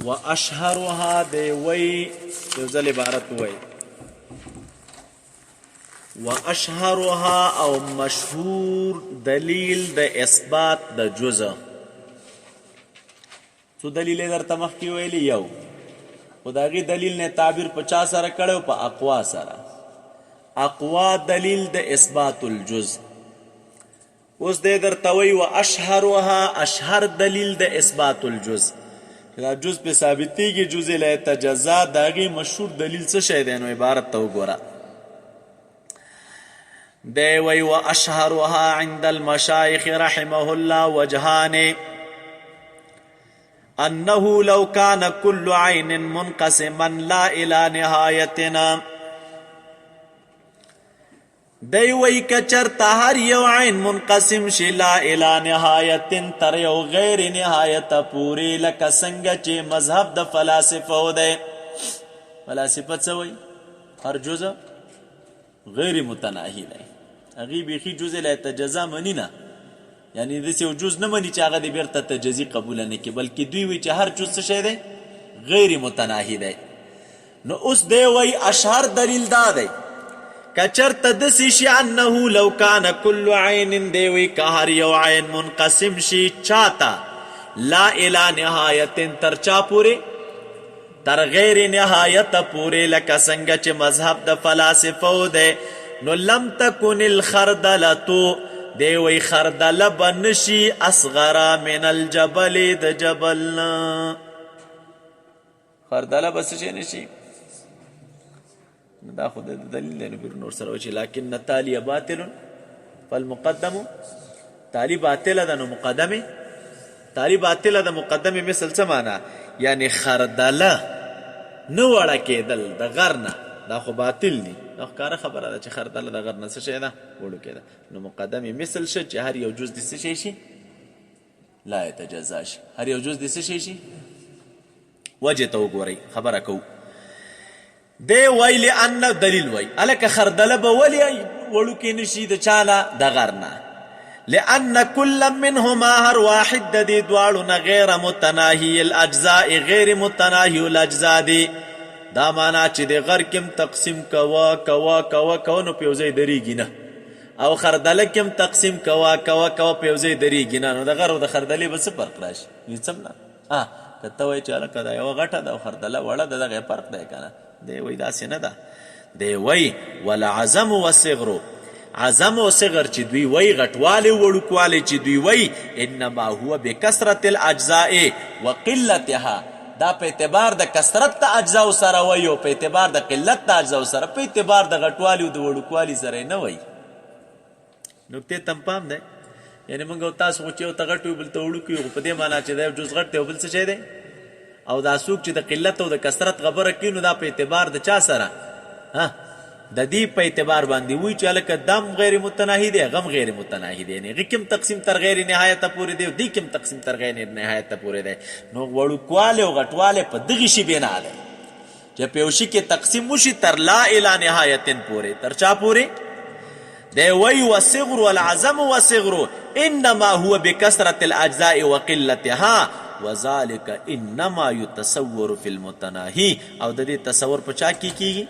و اشهرها دی وی یو ځل عبارت وی و اشهرها او مشهور دلیل د اثبات د جزء څو دلیل درته مخکې ویلي یو خو د هغې دلیل نه تعبیر په چا سره کړی په اقوا سره اقوا دلیل د اثبات الجزء اوس دی درته وی و اشهرها اشهر دلیل د اثبات الجزء دا جز په ثابتېږي جزء لا یتجزا د هغې مشهور دلیل څه شی دی نو عبارت ته وګوره دی وی و اشهرها عند المشایخ رحمه الله وجهان انه لو كان كل عين منقسما لا الى نهايتنا دی وی کچرتا هر یو عین منقسم شي لا الى نهایت تر یو غیر نهایت پوری لکه څنګه چې مذهب د فلاسفه دی فلاسفه څه وی هر جزء غیر متناهی دی هغې بیخي جزء لا یتجزا مني نه یعنی داسې یو جز نه مني چې هغه د بیرته تجزي قبوله نه کړي بلکې دوی وایي چې هر جز څه شی دی غیر متناهی دی نو اوس دی وایي اشهر دلیل دا دی که چرته داسې شي انه لو کان کل عین دی وایي که هر یو عین منقسم شي چاته لا الی نهایت تر چا پورې تر غیر نهایت پورې لکه څنګه چې مذهب د فلاسفو دی نو لم تکن الخردلتو دی وی خردله به نشي اصغره من الجبل د جبل نه خردله به څه شی نشي دا خو د دلیل دی نو بیر نور سره وچي لکن تالی باطل فالمقدم تالی باطله ده نو مقدمه تالی باطله ده مقدمه مثل څه معنا یعنی خردله نه وړه کېدل د غر نه دا خو باطل دي دا ښکاره خبره ده چې خردله د غر نه څه شی ده وړو کېده نو مقدمې مثل شه چې هر یو جز د څه شی شي لا یتجزا شي هر یو جز د څه شی شي وجې ته وګورئ خبره کوو دی وی لأن دلیل وی هلکه خردله به ولې وړوکې نشي د چا نه د غر نه لأن كل منهما هر واحد د دې دواړو نه غیر متناهي الاجزاء غیر متناهي الاجزاء دی دا معنا چې د غر کم تقسیم کوا نو په یو ځای درېږي نه او خردله کم تقسیم کوا په یو ځای درېږي نه نو د غر او د خردلې به څه فرق راشي هېڅ هم نه که ته وایې چې هلکه دا یوه غټه ده او خردله وړه ده دغه فرق دی که نه دی وایي داسې نه ده دی وایي والعظم والصغر عظم او صغر چې دوی وایي غټوالی وړوکوالی چې دوی وایي انما هو بکثرت الاجزاء وقلتها دا په اعتبار د کثرت د اجزاو سره وایي او په اعتبار د قلت د اجزاو سره په اعتبار د غټوالي او د وړوکوالي سره نه وایي نکتې تم پام دی یعنی موږ او تاسو خو چې یو ته غټ وي بل ته وړوکی وي خو په دې معنا چې دا یو جز غټ دی او بل څه شی دی او دا څوک چې د قلت او د کثرت خبره کوي نو دا په اعتبار د چا سره د دې په اعتبار باندې وایي چې هلکه دم غیر متناهي دی غم غیر متناهي دی یعنې هغې کم تقسیم تر غیر نهایته پورې دی او دې کم تقسیم تر غیر نهایته پورې دی نو وړوکوالی او غټوالی په دغې شي بنا دی چې په یو شي کې تقسیم وشي تر لا الی نهایتن پورې تر چا پورې دی وایي والصغر والعظم والصغر انما هو بکثرت الاجزاء وقلتها وذلك انما يتصور في المتناهي او د دې تصور په چا کې کېږي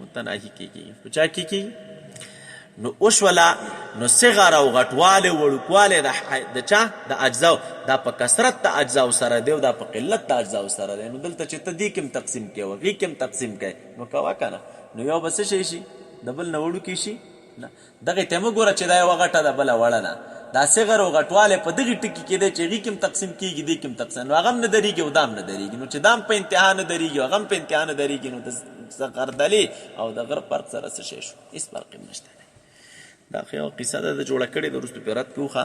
متناهي کېږي په چا کې کېږي نو اوشوله نو صغر او غټوالی وړوکوالی د چا د اجزاو دا په کثرت د اجزاو سره دی او دا په قلت د اجزاو سره دی نو دلته چې ته دې کم تقسیم کوې او هغې کم تقسیم کوې نو کوه که نه نو یو به څه شی شي د بل نه وړوکی شي نه دغې ته مه ګوره چې دا یوه غټه ده بله وړه ده دا صغر او غټوالی په دغې ټکي کې دی چې هغې کم تقسیم کېږي دې کم تقسیم نو هغه هم نه درېږي او دا هم نه درېږي نو چې دا هم په انتها نه درېږي او هغه هم په انتها نه درېږي نو د خردلې او د غر فرق سره څه شی شو هېڅ فرق هم نشته دی دا خو یوه قصه ده د جوړه کړې د وروستو پې رد کړو ښه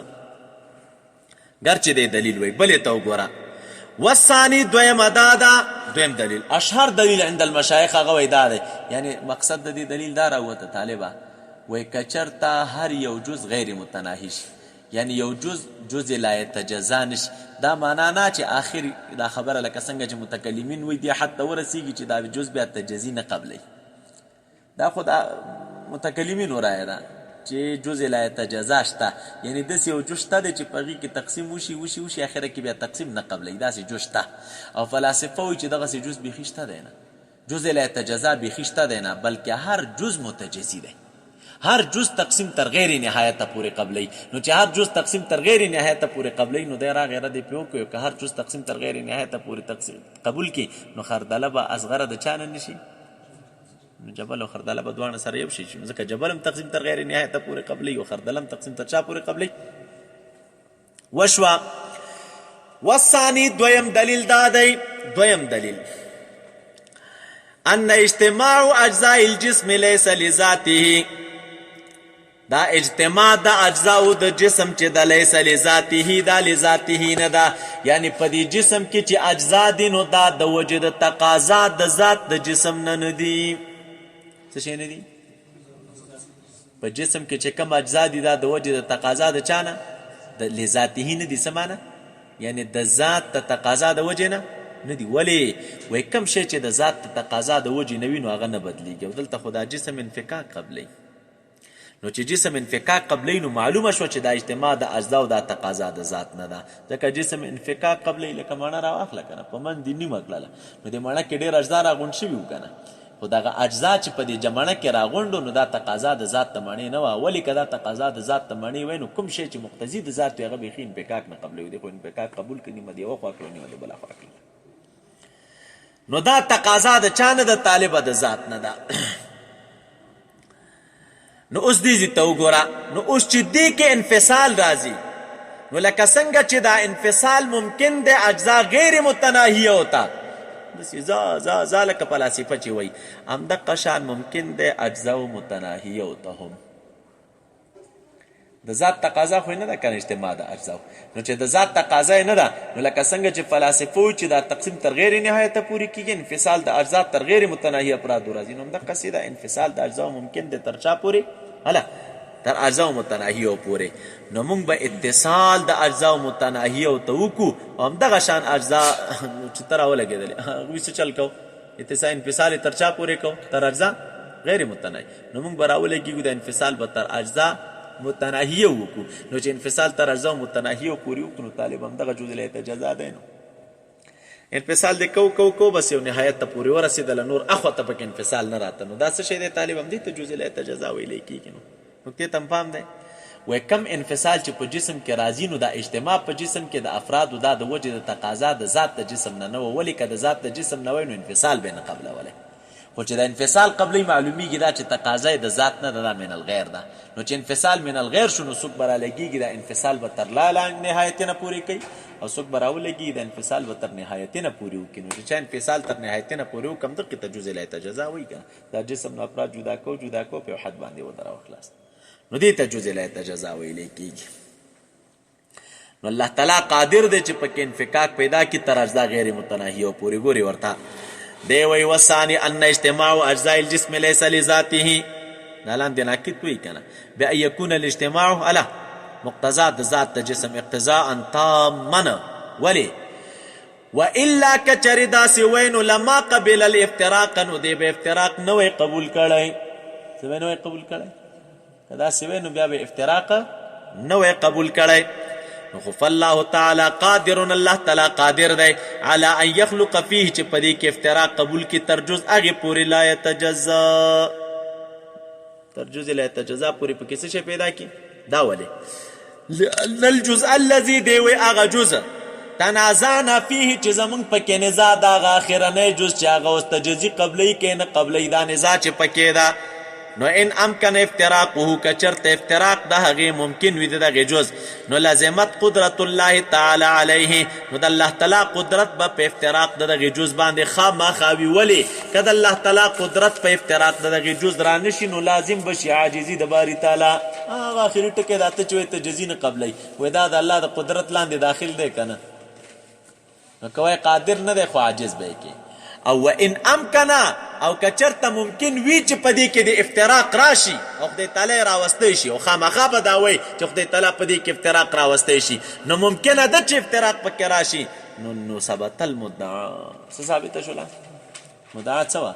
ګرچې دی دلیل وایي بلې ته وګوره والثاني دویمه دا ده دویم دلیل اشهر دلیل عند المشایخ هغه وایي دا دی یعنې مقصد د دې دلیل دا راووته طالبه وایي که چېرته هر یو جز غیر متناهي شي یعنی یو جز لا یتجزا نشي دا معنا نه چې آخر دا خبره لکه څنګه چې متکلمین وایي دې حد ته ورسېږي چې دا جز بیا تجزي نه قبلی دا خو دا متکلمینو رایه ده چې جزء لا یتجزا شته، یعنی داسې یو جز شته دی چې په هغې کې تقسیم وشي اخره کې بیا تقسیم نه قبلوي، داسې جز شته. او فلاسفه وایي چې دغسې جز بیخي شته دی نه، جزء لا یتجزا بیخي شته دی نه، بلکې هر جز متجزي دی، هر جز تقسیم تر غیر نهایته پورې قبلی. نو چې هر جز تقسیم تر غیر نهایته پورې قبلی، نو دی راغی رد یې پرې وکړو که هر جز تقسیم تر غیر نهایته پورې تقسیم قبول کړي، نو خردله به اصغره د چا نه نشي، نو جبل او خردله به دواړه سره یو شي، ځکه جبل هم تقسیم تر غیر نهایته پورې قبلی او خردله هم تقسیم تر چا پورې قبلی. وشوا والثاني دویم دلیل دا دی، دویم دلیل ان اجتماع اجزاء الجسم ليس لذاته، دا اجتماع دا اجزاء د جسم چې دا لیس لذاته، دا لذاته نه دا، یعنی په دې جسم کې چې اجزا دي نو دا د وجه د تقاضا د ذات د جسم نه دي. څه شی نه دي؟ په جسم کې چې کوم اجزا دي دا د وجه د تقاضا د چا نه، د لذاته نه دي. څه معنی؟ یعنی د ذات د تقاضا د وجه نه نه دي. ولې؟ وایي کوم شی چې د ذات د تقاضا د وجې نه وي نو هغه نه بدلیږي، او دلته خو دا جسم انفکاک قبلی. نو چې جسم انفکاک قبلی نو معلومه شوه چې دا اجتماع د اجزا او دا تقاضا د ذات نه ده، ځکه جسم انفکاک قبلی لکه مڼه راواخله که نه، په من دې نیمه کړله نو د مڼه کې ډېر اجزا راغونډ شوي وو که نه، خو دغه اجزا چې په دې جمڼه کې راغونډو نو دا تقاضا د ذات د مڼې نه وه. ولې که دا تقاضا د ذات د مڼې وی نو کوم شی چې مقتضي د ذات وي هغه بیخي انفکاک نه قبلوي دی، خو انفکاک قبول کړي نیمه د یوه خوا کړو نیمه د بله خوا کړي، نو دا تقاضا د چا نه ده؟ طالبه د ذات نه ده. نو اوس دې ته وګوره، نو اوس چې دې کې انفصال راځي نو لکه څنګه چې دا انفصال ممکن دی اجزا غیر متناهیه ہوتا، بس ذا لکه فلاسفه چې وایي همدغه شان ممکن دی اجزا متناهیه ہوتا هم. د ذات تقاضا خو نه ده کنه اجتماع د اجزا، نو چې د ذات تقاضا نه ده نو لکه څنګه چې فلاسفه چې دا تقسیم تر غیر نهایته پوری کیږي، انفصال د اجزا تر غیر متناهی افراد راځي، نو دغه سیده انفصال د اجزا ممکن ده تر چا پوری؟ هله تر اجزا متناهی پوری. نو موږ به اتصال د اجزا متناهی او توکو هم دغه شان اجزا چې تر ولګیدل هغه څه چل کو اتصال انفصال تر چا پوری کو؟ تر اجزا غیر متناهی. نو موږ براولګیږو د انفصال به تر اجزا متناهیه وکړو، نو چې انفصال تر اجزا متناهیه پورې وکړو نو طالب هم دغه جزء له اجزا دی. نو انفصال د کو بس یو نهایت ته پورې ورسېدله، نور اخوا ته پکې انفصال نه راته، نو دا څه شی دی؟ طالب هم دې ته جزء له اجزا ویلی کېږي. نو نکتې ته هم پام دی، وایي کم انفصال چې په جسم کې راځي نو دا اجتماع په جسم کې د افرادو دا د وجې د تقاضا د ذات د جسم نه وه. ولې که د ذات د جسم نه وی نو انفصال به نه قبلولی، خو چې د انفصال قبلی معلومیږي دا چې تقاضا د ذات نه ده، دا من الغیر ده. نو چې انفصال من الغیر شو نو څوک به رالګېږي دا انفصال به تر لا نهایتې نه پورې کوي، او څوک به راولګي دا انفصال به تر نهایتې نه پورې وکړي. نو چې چا انفصال تر نهایتې نه پورې وکړي همدغې ته جزء لا یتجزا وایي که نه، دا جسم نه افراد جدا کو په یو حد باندې ودراوه خلاص، نو دې ته جزء لا یتجزا ویلی کېږي. نو الله تعالی قادر دی چې پکې انفکاک پیدا کړي تر اجزا غیر متناهیه پورې. ګورې ورته دی وی والثاني ان اجتماع اجزاء الجسم ليس لذاته، دا لاندې ناقد وی کنه بأن يكون الاجتماع على مقتضى ذات جسم اقتضاء تاما. ولی والا کچری داسې وینو لما قبل الافتراق، نو دی به افتراق نه وی قبول کړی، څه نه وی قبول کړی، کدا څه وینو بیا به افتراق نه وی قبول کړی. نو خو الله تعالی قادر، الله تعالی قادر دی علی ان یخلق فيه چې پدې کې افتراق قبول کی تر جز هغه پوری لا یتجزا، تر جز لا یتجزا پوری په کیسه شي پیدا کی. دا ولی لأن الجزء الذي دی وی هغه جزء تنازعنا فيه چې زمونږ پکې نزاع دا هغه اخرنی جز چې هغه اوس تجزي قبلی کې نه قبلی دا نزاع چې پکې ده. نو ان امکن افتراقه کچرت افتراق ده هغه ممکن وي دغه جز، نو لازمت قدرت الله تعالی علیه، نو د الله تعالی قدرت په افتراق دغه جز باندې خامخاوي. ولی کله الله تعالی قدرت په افتراق دغه جز را نشي نو لازم بشي عاجزي د باری تعالی. هغه اخري ټکي راته چې ته جزي نه قبلای وای دا د الله د قدرت لاندې داخل دی کنه، نو کوي قادر نه دی خو عاجز به کی. او وان امکنا او کچرته ممکن وی چې پدې کې د افتراق راشي او خدای تعالی راوستي شي، او خامخا به دا وای چې خدای تعالی پدې کې افتراق راوستي شي، نو ممکنه ده چې افتراق پکې راشي، نو ثبت المدعا. څه ثابته شوله؟ مدعا څه وه؟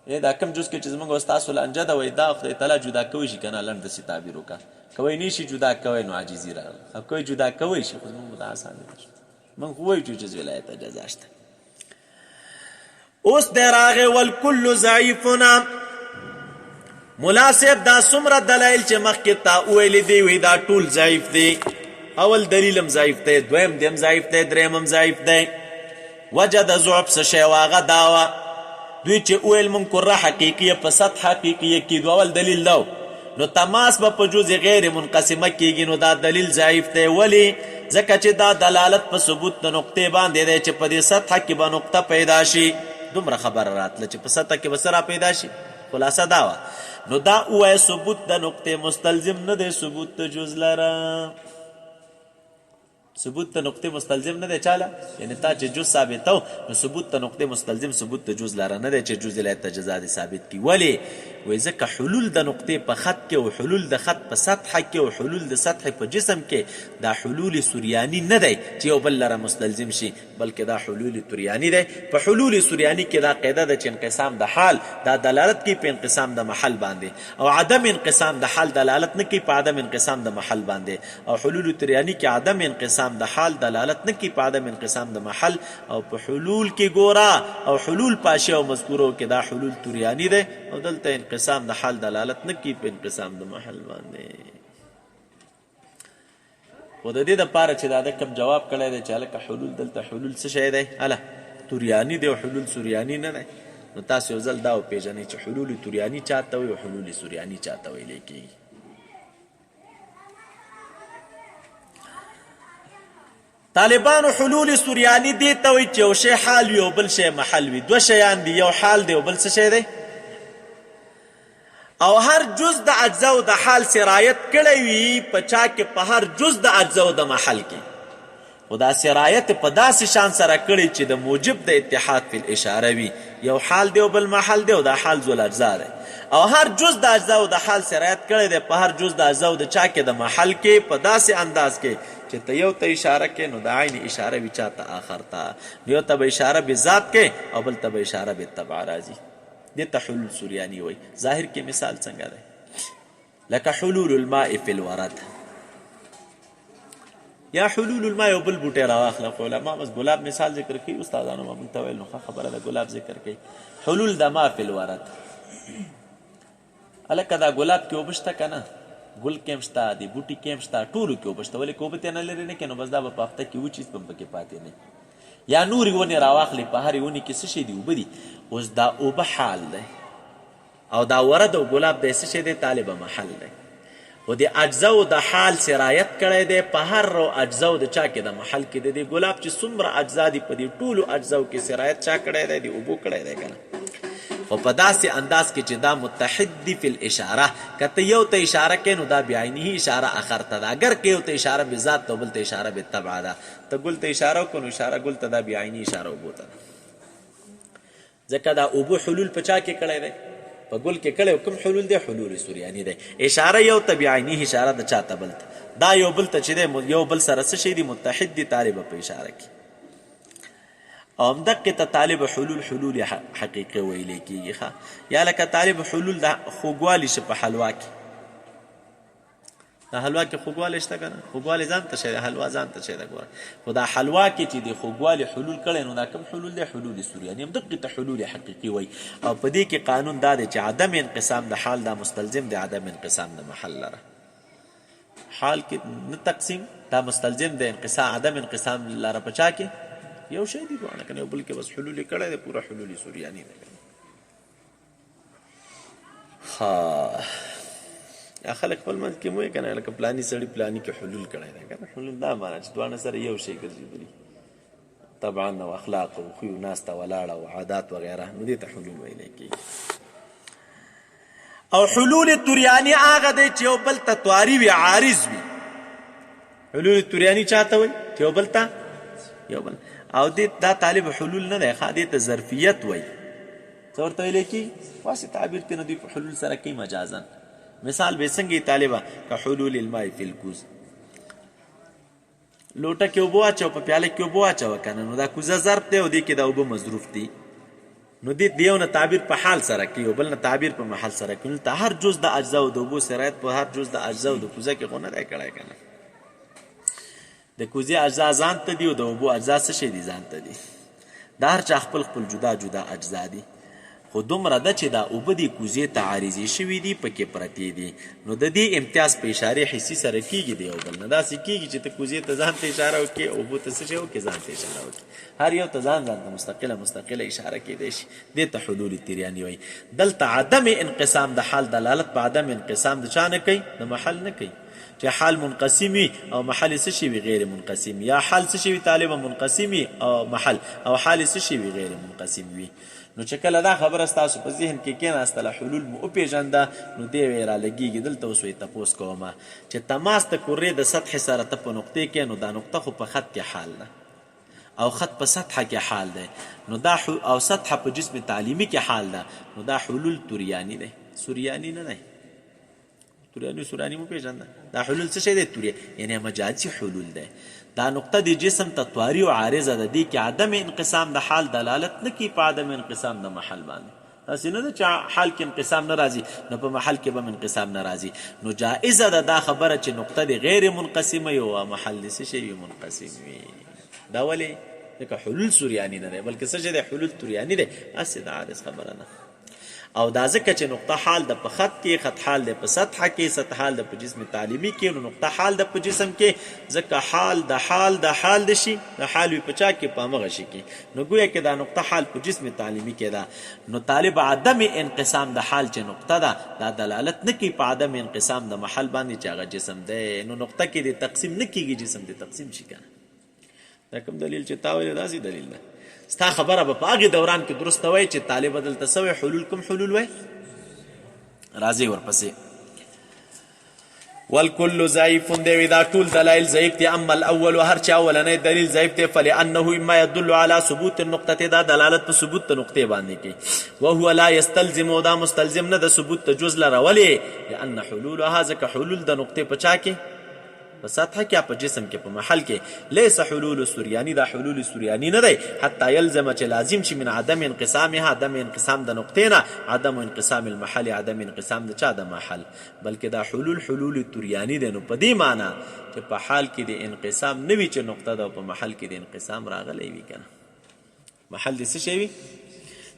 دا کم جز کې چې زمونږ استاسو لانجه ده وایي دا خدای تعالی جدا کوی شي که نه لنډ داسې تعبیر وکړه کوی نه شي جدا کوی نو عاجزي راغله کوی جدا کوی شي خو زمونږ دا اسان دی موږ خو وایو چې جز ولایت اجازه شته اوس دی راغی والکل ضعیفنا مناسب دا څومره دلایل چې مخکې تا وویلې دي وایي دا ټول ضعیف دی اول دلیل هم ضعیف دی دویم دی هم ضعیف دی دریم هم ضعیف دی وجه د ضعف څه شی وه هغه دا وه دوی چې ویل مونږ کره حقیقیه په سطح حقیقیه کېدو اول دلیل دا نو تماس به په جز غیر منقسمه کېږي نو دا دلیل ضعیف دی ولې ځکه چې دا دلالت په ثبوت د نقطې باندې دی چې په دې سطحه کې به نقطه پیدا شي دومره خبره راتله چې په سطحه کې به څه را پیدا شي خلاصه دا وه نو دا ووایه ثبوت د نقطې مستلزم نه دی ثبوت د جز لره ثبوت ته نقطې مستلزم نه دی چاله یعنی تا چې جز ثابتو نو ثبوت ته نقطې مستلزم ثبوت ته جز لاره نه دی چې جز ولایت ته جزا دي ثابت کړي ولې وایي ځکه حلول د نقطې په خط کې او حلول د خط په سطحه کې او حلول د سطحې په جسم کې دا حلول سوریاني نه دی چې یو بل لره مستلزم شي بلکې دا حلول توریاني دی په حلول سوریاني کې دا قاعده ده چې انقسام د حال دا دلالت کوي په انقسام د محل باندې او عدم انقسام د حال دلالت نه کوي په عدم انقسام د محل باندې او حلول توریاني کې عدم انقسام د حال دلالت نه کوي په عدم انقسام د محل او په حلول کې ګوره او حلول پاشي او مذکورو کې دا حلول توریاني دی او دلته انقسام د حال دلالت نه کوي په انقسام د محل باندې خو د دې دپاره چې دا د کم جواب کړی دی چې هلکه حلول دلته حلول څه شی دی هله توریاني دی او حلول سوریاني نه دی نو تاسو یو ځل دا وپېژنئ چې حلول توریاني چاته وایي او حلول سوریاني چاته ویلی کېږي طالبانو حلول سوریاني دې ته وایي چې یو شی حال وي او بل شی محل وي دوه شیان دي یو حال دی او بل څه شی دی او هر جز د اجزاو د حال سرایت کړی وي په چا کې په هر جز د اجزاو د محل کې خو دا سرایت په داسې شان سره کړی چې د موجب د اتحاد فی الاشاره وي یو حال دی او بل محل دی او دا حال ذو الاجزا دی او هر جز د اجزاو د حال سرایت کړی دی په هر جز د اجزاو د چا کې د محل کې په داسې انداز کې چې ته یو ته اشاره کې نو د عین اشاره وي چا ته آخر ته یو ته به اشاره به ذات کې او بل ته به اشاره به تبع راځي دې ته حلول سوریاني وایي ظاهر کې مثال څنګه دی لکه حلول الماء فی الورد یا حلول الماء یو بل بوټی راواخله خو علما بس ګلاب مثال ذکر کوي استادانو ما موږ ته ویل نو ښه خبره ده ګلاب ذکر کوي حلول د ما فی الورد هلکه دا ګلاب کې اوبه شته که نه ګل کې هم شته د بوټي کې هم شته ټولو کې اوبه شته ولې که اوبه ترې نه لرې نه کړې نو بس دا به په هفته کې وچ هېڅ به پکې پاتې نه یا نورې ونې راواخلې په هرې ونې کې څه شی دي اوبه دي اوس دا اوبه حال دی او دا ورد او ګلاب دی څه شی دی طالبه محل دی و د اجزاو د حال سرایت کړی دی په هر اجزاو د چا کې د محل کې دی د ګلاب چې څومره اجزا دي په دې ټولو اجزاو کې سرایت چا کړی دی د اوبو کړی دی که نه خو په داسې انداز کې چې دا متحد دي فی الاشاره که ته یو ته اشاره کوې نو دا بعینه اشاره اخر ته ده اگر که یو ته اشاره بذات ته بل ته اشاره بطبع ده ته ګل ته اشاره وکړو نو اشاره ګل ته دا بعینه اشاره اوبو ته ده ځکه دا اوبو حلول په چا کې کړی دی په ګل کې کړی کوم حلول دی حلول سوریاني دی اشاره یو ته بعینه اشاره د چا ته بل ته دا یو بل ته چې دی یو بل سره څه شی دی متحد دي طالبه په اشاره کې او همدقې ته طالب حلول حقیقي ویلی کېږي یا لکه طالب حلول د خوږوالي شي په حلوا کې د حلوا کې خوږوالی شته که نه خوږوالی ځان ته شی دی حلوا ځان ته شی ده ګوره خو دا حلوا کې چې د خوږوالي حلول کړی نو دا کوم حلول دی حلول سوریاني همدقې ته حلول حقیقي وایي او په دې کې قانون دا دی چې عدم انقسام د حال دا مستلزم دی عدم انقسام د محل لره حال کې نه تقسیم دا مستلزم دی عدم انقسام لره په چا کې یو شی دی دواړه کنه یو بل کې بس حلول کړی دی پوره حلول سوریاني دی یا خلک خپل منځ کې مویې که نه لکه پلاني سړي پلاني کې حلول کړی دی که نه حلول دا معنا چې دواړه سره یو شی ګرځېدلي طبعا او اخلاق او خویو ناسته ولاړه او عادات وغیره نو دې ته حلول ویلی کېږي او حلول توریاني هغه دی چې یو بل ته تواري وي عارض وي حلول توریاني چاته وایي چې یو بل ته یو بل او دې دا طالب حلول نه دی ښه دې ته ظرفیت وایي څه ورته ویلی کېږي واسې تعبیر ته نه دوی په حلول سره کوي مجازن مثال به څنګه طالبه که حلول الماء فی الکوز لوټه کې اوبه واچوه په پیاله کې اوبه واچوه که نه نو دا کوزه ظرف دی او دې کې دا اوبه مظروف دي نو دې دیو نه تعبیر په حال سره کوي او بل نه تعبیر په محل سره کوي. ته هر جز د اجزا او د اوبو سرایت په هر جز د اجزا او د کوزه کې خو نه دی کړی که نه. د کوزې اجزا ځان ته دي او د اوبو اجزا څه شی دي ځان ته دي. دا هر چا خپل خپل جدا جدا اجزا دي، خو دومره ده چې دا اوبه دي کوزې ته عارضې شوي دي پکې پرتې دي. نو د دې امتیاز په اشارې حسي سره کېږي د یو بل نه. داسې کېږي چې ته کوزې ته ځان ته اشاره وکړې، اوبو ته څه شی وکړې ځان ته اشاره وکړې. هر یو ته ځان ته مستقله اشاره کېدی شي. دې ته حلول تریاني وایي. دلته عدم انقسام د حال دلالت په عدم انقسام د چا نه کوي؟ د محل نه کوي. چې حال منقسم وي او محل څه شي وي غیر منقسم، یا حال څه شي وي طالبا منقسم وي او محل او حال څه شي وي غیر منقسم وي. نو چې کله دا خبره ستاسو په ذهن کې کېناستله، حلول مو وپېژنده، نو دې وی رالګېږي. دلته اوس وی تپوس کومه چې تماس د کرې د سطحې سره ته په نقطې کې، نو دا نقطه خو په خط کې حال ده او خط په سطحه کې حال ده، نو دا او سطحه په جسم تعلیمي کې حال ده، نو دا حلول توریانی ده، سوریانی نه ده. توریانی سورانی مو پیژنده. دا حلول څه شی دی؟ توری یعنی مجازي حلول ده. دا نقطه د جسم ته طواري او عارضه ده. دې کې عدم انقسام د حال دلالت نه کوي په عدم انقسام د محل باندې. داسې نه ده چې حال کې انقسام نه راځي نو په محل کې به انقسام نه راځي. نو جائزه ده دا خبره چې نقطه د غیر منقسمه وي او محل څه شی وي؟ منقسم وي. دا ولې؟ ځکه حلول سوریانی نه دی بلکې څه شی دی؟ حلول توریانی دی. هسې د عارض خبره نه. او دا ځکه چې نقطه حال د په خط کې، خط حال د په سطحه کې، سطح حال د په جسم تعلیمي کې، نو نقطه حال د په جسم کې، ځکه حال د حال د شي د حال وي په چا کې؟ په همغه شي کې. نو ګویا کې دا نقطه حال په جسم تعلیمي کې ده. نو طالب عدم انقسام د حال چې نقطه ده، دا دلالت نه کوي په عدم انقسام د محل باندې چې هغه جسم دی. نو نقطه کې د تقسیم نه کېږي، جسم د تقسیم شي که نه. دا کوم دلیل چې تا ویلی داسې دلیل ده. ستا خبره به په هغې دوران کې درسته وای چې طالبه دلته څه وی؟ حلول. کوم حلول وای؟ راځئ ورپسې. والکل ضعیف دی. دا ټول دلایل ضعیف دي. اما الاول، هر چې اولنی دلیل ضعیف دی، فلانه اما يدل على ثبوت النقطه، دا دلالت په ثبوت د نقطې باندې کوي. وهو لا يستلزم، دا مستلزم نه د ثبوت د جز لره. ولې؟ لان حلولها، ځکه حلول د نقطې په چا کې؟ په سطحه کې، په جسم کې، په محل کې. لیس حلول سوریانی، دا حلول سوریانی نه دی. حتی یلزم، چې لازم شي، من عدم انقسامها، عدم انقسام د نقطې نه، عدم انقسام المحل، عدم انقسام د چا؟ د محل. بلکې دا حلول توریانی دی. نو په دې معنی چې په حال کې د انقسام نه وي چې نقطه ده، او په محل کې د انقسام راغلی وي که نه. محل د څه شی وي؟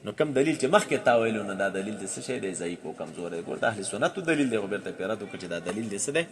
نو کم دلیل چې مخکې تا ویلو، نو دا دلیل د څه شی دی؟ ضعیف او کمزور دی. ګور د اهل سنتو دلیل دی، خو بېرته پیرات وکړه چې دا دلیل د څه دی؟